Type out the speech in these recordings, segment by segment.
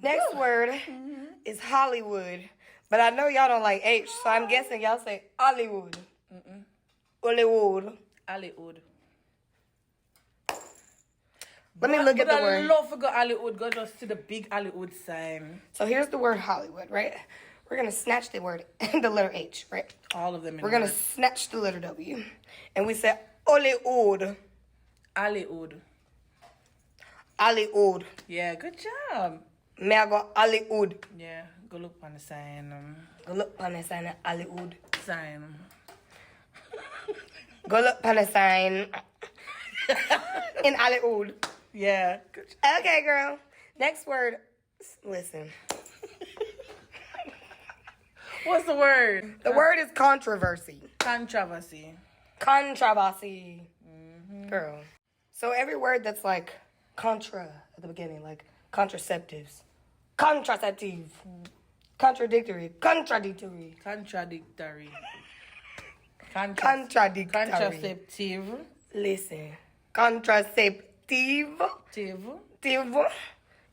Next word is Hollywood. But I know y'all don't like H, so I'm guessing y'all say Hollywood. Hollywood. Hollywood. Let me look at the I word. love to go Hollywood. Go just to the big Hollywood sign. So here's the word Hollywood, right? We're going to snatch the word and the letter H, right? All of them in We're going to snatch the letter W. And we say Hollywood. Hollywood. Hollywood. Yeah, good job. May I go Hollywood? Yeah, go look on the sign. Go look on the sign of Hollywood. Sign. Go look on the sign in Hollywood. Yeah. Good job. Okay, girl. Next word. Listen. What's the word? The word is controversy. Controversy. Controversy. Girl. So every word that's like contra at the beginning, like contraceptives, contraceptive, contradictory, contradictory, Contradictory. contradictory. Contraceptive. Listen. Contraceptive. Tiv.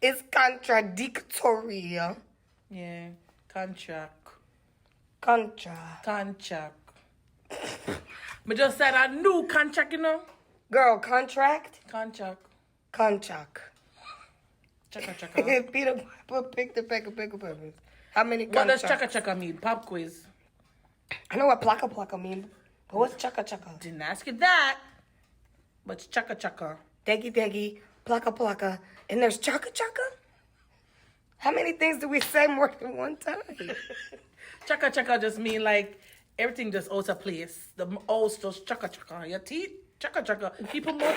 Is contradictory. Yeah. Contract. Contract. Me just said a new contract, you know? Girl, contract. Contract. Contract. Chaka chaka. Peter pick the peck of pickle peppers. How many What does contracts? chaka chaka mean? Pop quiz. I know what plaka plaka mean, but what's chaka chaka? Didn't ask you that. But it's chaka chaka. Deggy deggy, plaka plaka, and there's chaka chaka? How many things do we say more than one time? Chaka chaka just mean like everything just out of place. The house just chaka chaka. Your teeth, chaka chaka. People more